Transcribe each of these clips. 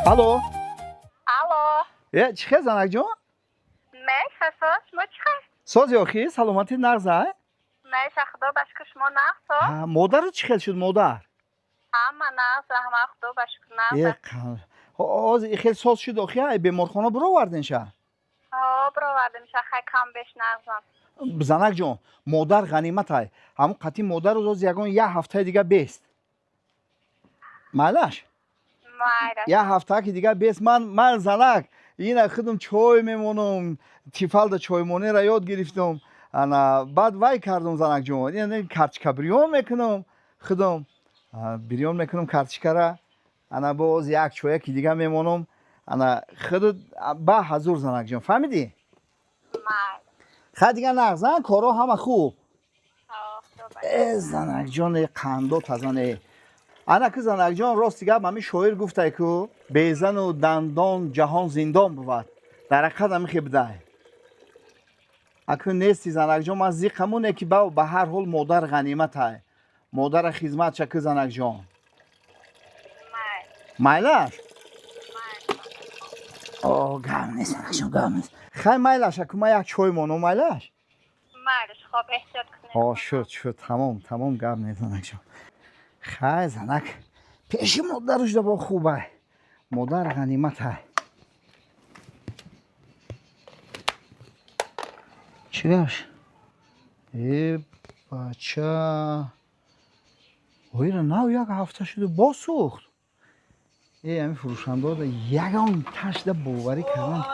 الو الو چی خیلی زنک جان؟ میشه شما چی خواهید؟ سازی آخی سلامتی نغزه؟ میشه خدا بشکر شما نقصا؟ مادر چی خیلی شد مادر؟ همه نقصا همه خدا بشکر نقصا آز خیلی ساز شد آخی بیمارخانه برو وردن شه برو ورده میشه خیلی کم بیش نقصا زنک جان مادر غنیمت های همون قطعی مادر رو از یکان یه هفته دیگه بیست مالش؟ یه هفته که دیگه بیست من زنک این خودم چای میمونم تیفال دا چای مونه را یاد گرفتم انا بعد وای کردم زنک جان یعنی کارچکا بریون میکنم خودم بریون میکنم کارچکا را انا باز یک چای که دیگه میمونم انا خودت با حضور زنک جان فهمیدی؟ خیلی دیگه نغزن کارا همه خوب زنک جان قندو تزانه انا که زنک جان راست دیگه همی شاعر گفته که بیزن و دندان جهان زندان بود در قدم خی بده اکنون نیستی زنک جان من زیقمونه که به هر حال مادر غنیمت های مادر خدمت چه زنک جان مایلش گم نیست زنک جان گم نیست خیلی مایلش که من یک چای مانو مایلش خب احتیاط کنید شد تمام گم نیست زنک جان خیلی زنک پیشی مادرش با خوبه مادر غنیمت های چی گوش؟ ای بچه اوی را نو یک هفته شده با سوخت ای همی فروشنده دا یکان تش دا باوری کردن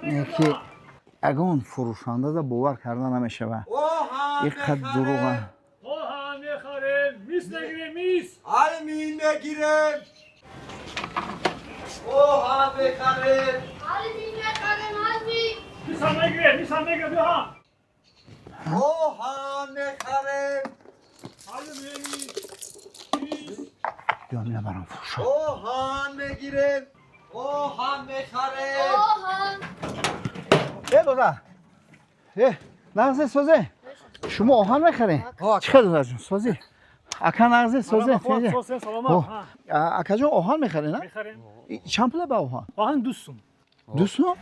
یکی اگان فروشنده دا باور کردن همیشه با یک قد دروغه میس نگیره میس علمی نگیره اوها بخره علمی نگیره میس نگیره بیا اوها نخره علمی بیا میره برام فروشن اوها نگیره اوها نخره دادا نغزه سازه شما آهن میخرین؟ چقدر دادا جون سازی؟ اکا نغزه سازه اکا جون آهن میخرین نه؟ میخریم چند پله به آهن؟ آهن دوستم دوستون؟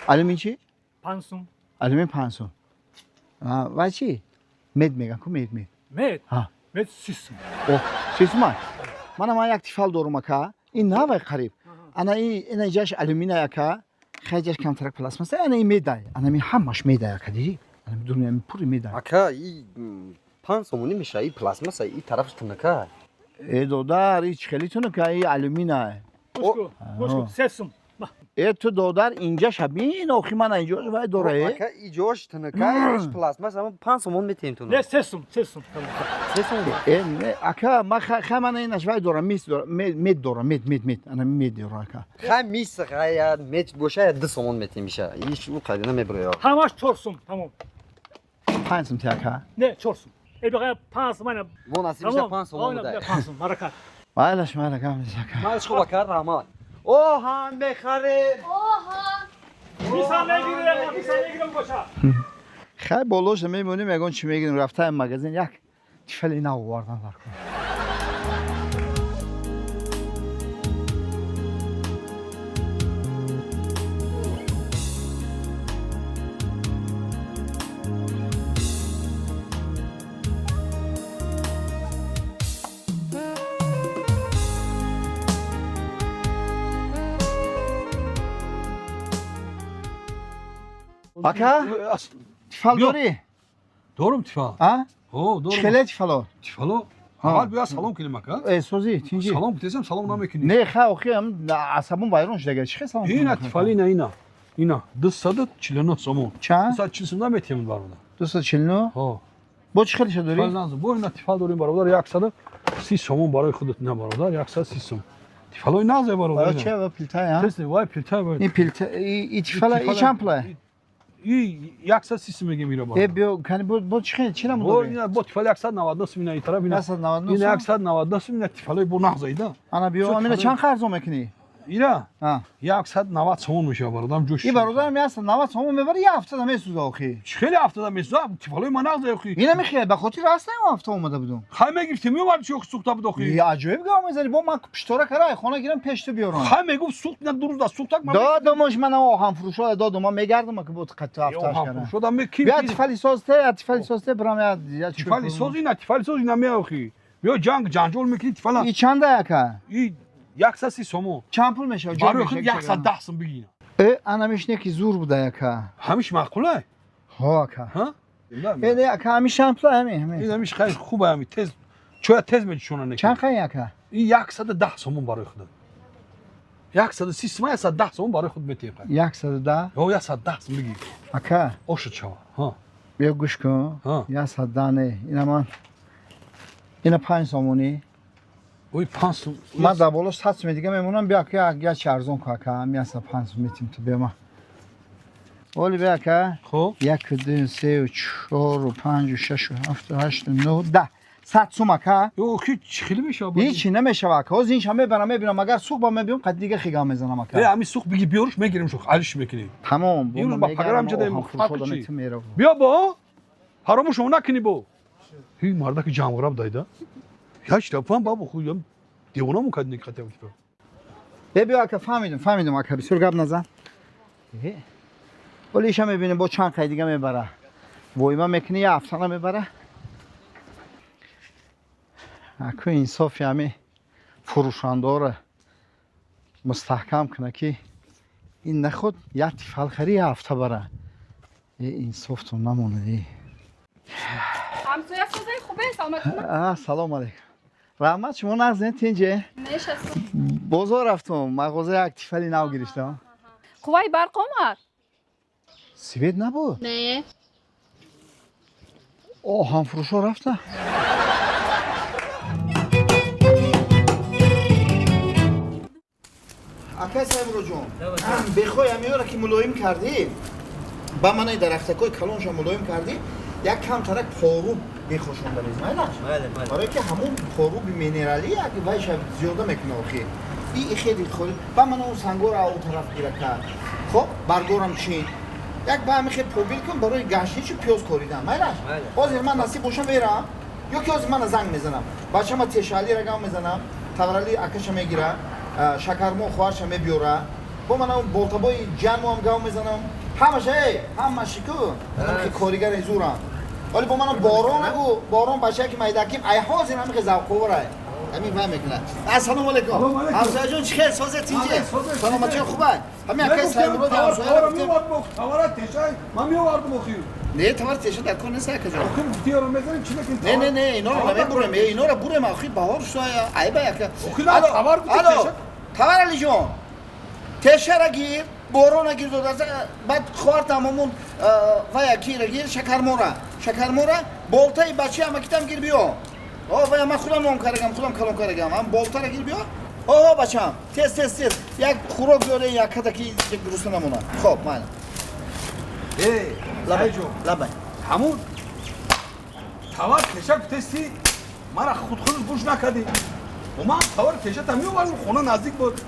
علمی چی؟ پانسون علمی 500 و چی؟ مید میگن که مید مید سیستم سیستم من یک تیفال دارم اکا این نوع قریب انا این جاش علمی نه اکا خیلی جاش کمتر پلاس مثلا انا این میده انا می همش میده اکا دیدی؟ انا میدونم این پوری میده اکا ای 500 میشه ای پلاسماس ای طرفش تنکه ای دادر هیچ خیلی تونه که ای علمی نه خوشگو سیستم ای تو دادر اینجا شبین آخی من اینجا وای دوره اکا ای جوش تنکه ایش پلاسماس اما 500 میتیم تو نه سیستم ای نه اکا ما من اینش وای دوره مید دوره مید انا مید دوره اکا خیلی میس خیلی میچ باشه 200 میتیم میشه ایش او قدینه میبره همش چورسم تمام 5 سم اکا نه چورسم ای بقیه 5 من مناسب میشه 500 بوده 5 برکت مالش مالک هم اکا مالش خوب کار رحمان اوهان بخره میسان نگیره باشه خیلی بالاش میمونیم میگن چی میگن رفته مغازه یک تیفلی نو آوردن برکن اکا تیفال داری؟ دارم تیفال ها؟ دارم چخله تیفالا؟ تیفالا اول بیا سلام کنیم اکا سوزی تینجی سلام بتیزم سلام نمیکنی نه خیلی آخی هم عصبون وایرون شده چی سلام اینا تیفالی نه اینا 249 سومون چند؟ 240 نمیتیم برادر 249 ها با چه خیلی شد داری؟ تیفال نازم با اینا تیفال داریم برادر 130 سومون برای خودت نه برادر 130 سوم تیفالای نازه برادر برای چه و پیلتای ها؟ تست وای پیلتای وای این پیلتا ای تیفالا ای چند پله؟ ای 130 سوم میگه میره ای برادر بیو کنی با چه خیلی چی نمود با داری؟ اینا با تیفال 199 سوم این طرف اینا 199 این 199 سوم اینا تیفالای بو نازیده انا بیو امینه چند خرج میکنی؟ اینا ها 190 سوم میشه برادرم جوش این برادرم هست 90 سوم میبره یه هفته دم سوزا آخی خیلی هفته میسا تیفالوی من نغزه اخی اینا میخواد به خاطر راست نه هفته اومده بودم خیلی گفتی میومد چی سوخته بود اخی یه عجیب گام میزنی با من پشتوره کرای خونه گیرم پشت بیارم خیلی گفت سوخت نه دو روز از سوختک من دادمش من آهن فروشا دادم من میگردم که بود قطع هفتهش کردم شدم می کی بیا تیفالی سازته برام یا تیفالی سازی نه تیفالی سازی نمی اخی بیا جنجال میکنی تیفالا این چنده یکا این 130 سوم چند پول میشه برای خود 110 سوم بگیرم انا میشنه که زور بوده یکا همیش معقوله ها کا ها این یکا همیشه چند همین این همیش خیلی خوبه همی تز چویا تز میشونه نکنه چند خیلی یکا این 110 سوم برای خودم 130 سوم 110 سوم برای خود میتیقه 110 یا 110 سوم بگیر اکا اوشت شوا ها بیا گوش کن ها 110 نه اینا 5 سومونی اوی 5 سوم من در بالاش 100 سوم دیگه میمونم بیا که یا چارزون که هم 5 سوم میتیم تو بیا ما ولی بیا که خب 1 2 3 4 5 6 7 8 9 10 100 سوم که یو خیلی میشه هیچی نمیشه واکه از این شمه برام میبینم اگر سوق با من بیام قد دیگه خیگا میزنم ای که همی سوق بگی بیارش میگیریم شو علیش میکنی تمام اینو با پگرم جده مخفوض چی؟ میره بیا با حرامش نکنی با این مردا که جاموراب دایدا هیچ دفعه بابا خویم دیونا مکد نکته بود بیا که فهمیدم که بسیار گپ نزن ولی ایشا میبینیم با چند خیلی دیگه میبره وای من میکنی یه افسانه میبره اکو انصافی همه فروشانداره مستحکم کنه که این نخود یه تیفال خری هفته بره این انصاف تو نمونه همسایه سازای خوبه سلامتون سلام علیکم رحمت شما نزدین تینجه نشستم بازار رفتم مغازه یک تیفالی نو گرفتم خوبای برق آمد سوید نبود نه هم فروشا رفته اکای سایمرو جون بخوای همیورا که ملایم کردی با من درختکای کلونش ملایم کردی یک کم ترک پارو بخوشون دارید نه برای که همون پارو بی مینرالی اگه وایش زیاده میکنه آخی این خیلی خوری با من اون سنگور او طرف گیره کرد خب برگورم چین یک با همین خیلی پوبیل کن برای گشتی چی پیاز کوریدم بازیر من نصیب باشم برم یا که از من زنگ میزنم بچه ما تشالی را گام میزنم تغرالی اکش میگیره شکرمو خوارش میبیوره با من اون بولتابای جنمو هم گام میزنم همه شکو من که کاریگر زورم ولی با من بارون نگو بارون بچه که میدکیم ای حاضر همین که ذوق وره همین فهم میکنه السلام علیکم همسایه جون چخیر سازت اینجا سلامتی خوبه همین اکای سایمرو در همسایه رفتیم توارت تشای من میواردم اخی نه توار تشه در کار نیست اکا جان اخی گفتی رو میذاریم چی بکن نه اینا رو نمیبرم اینا رو برم اخی بهار شو ای با یک اخی نه توار گفتی تشه توار علی جون تشه را گیر بارون گیر دو بعد خوار تمامون و یکی را گیر شکرمورا بالتای بچه هم کتم گیر بیا و من خودم نام کردم خودم کلام کردم هم بالتا را گیر بیا بچه‌ام تست یک خوراک داره یک کدکی یک درست نمونه خب من لبای جو لبای همون توار تشه تستی مرا خود گوش نکردی و من توار تشه تا میوارم خونه نزدیک بود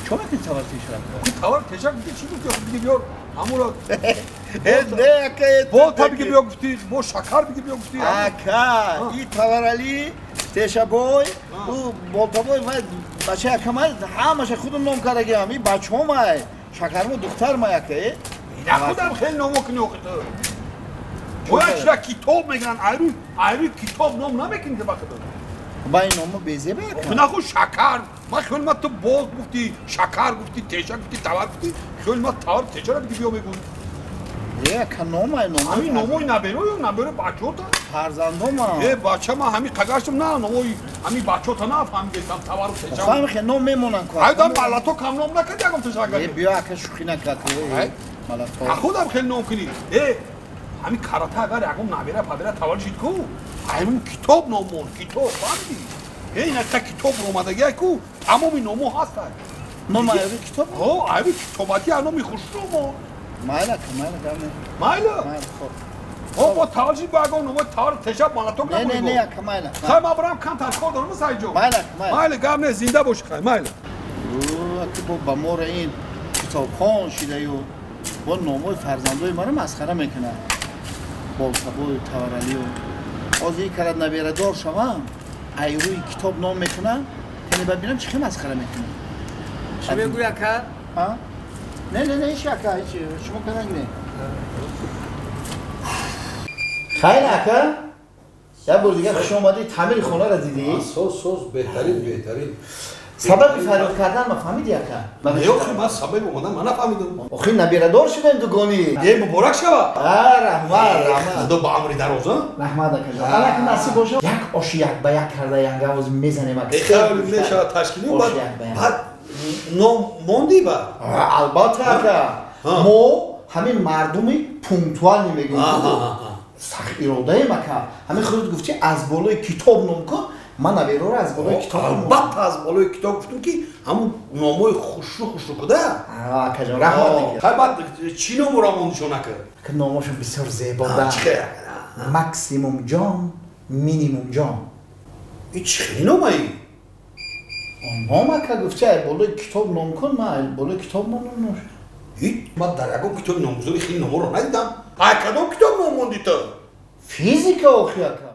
چون که توار تشه اخی توار تشه گفتی چی گفتی دیگه بیار همون رو نه که بالتا بگی بیا گفتی با شکر بگی بیا گفتی اکا این تورالی تشه بای او بالتا بای و بچه اکمال همش خودم نام کردم این بچه هم های شکرمو دختر ما یکه نه خودم خیلی نامو کنی اخی تو باید چرا کتاب میگن ایروی کتاب نام نمیکنی که بخدا با این نامو بیزه بکن نخو شکر ما خیلی ما تو باز گفتی شکر گفتی تشه گفتی توار گفتی خیلی ما توار تشه را بگی بیا میگون یک نام همین ناموی نبره بچه ها تا فرزندم ها بچه ما همین قگرشم نه ناموی همین بچه ها تا نه فهمیدم توار تشه خواهیم خیلی نام میمونن که هایدم ملتو کم نام نکردی اگم تشه گردی بیا اکا شوخی نکرد ملتو خودم خیلی نام کنی همین کاراته اگر اگم نبیره پدره توار شید کو همین کتاب نامون کتاب فهمیدی این اکتا کتاب رومدگی کو تمامی نامو هستن نام ایوی کتاب ایوی کتاباتی انا میخوش رو مایلا مایلا خب با تاجی باگم نمو تار تشاب مالا تو نه اکا مایلا خیلی ما برام کم ترکار دارم سایی جو مایلا گم نه زنده باشه خیلی مایلا که با مور این کتابخوان شده و با نامای فرزندای ما رو مسخره میکنه بالتبای تورلی و از این کلد نبیره دار شوم ای روی کتاب نام میکنه کنی ببینم چی مسخره میکنه چی بگوی اکا؟ نه ایش اکا ایچی شما کننگ نه خیلی اکا یه بار دیگه خوش آمدی تعمیر خونه را دیدی؟ سوز بهترین سبب فریاد کردن ما فهمیدی اکا؟ نه آخه من سبب اومدم من نفهمیدم آخه نبیره دار شده این دوگانی یه مبارک شوه رحمت خدا با عمری درازه رحمت اکا جان الان که نصیب باشه یک آشی یک به یک کرده ینگه از میزنیم اکا خیلی میشه تشکیلی و بعد نام موندی با البته اکا ما همین مردمی پونکتوال میگیم سخت اراده مکا همین خودت گفتی از بالای کتاب نام کن من نبیره رو از بالای کتاب نام البته از بالای کتاب گفتم که همون نامای خوشرو کده اکا جان رحمت دیگه خیلی بعد چی نامو را موندشو نکرد که ناماشون بسیار زیباده مکسیموم جان مینیموم جان این چی نامایی؟ نام اکا گفتی بالای کتاب نام کن من بالای کتاب نام نام هیچ من در یکم کتاب نامگذاری خیلی نامو رو ندیدم کدام کتاب نام موندی تو؟ فیزیکا آخی اکا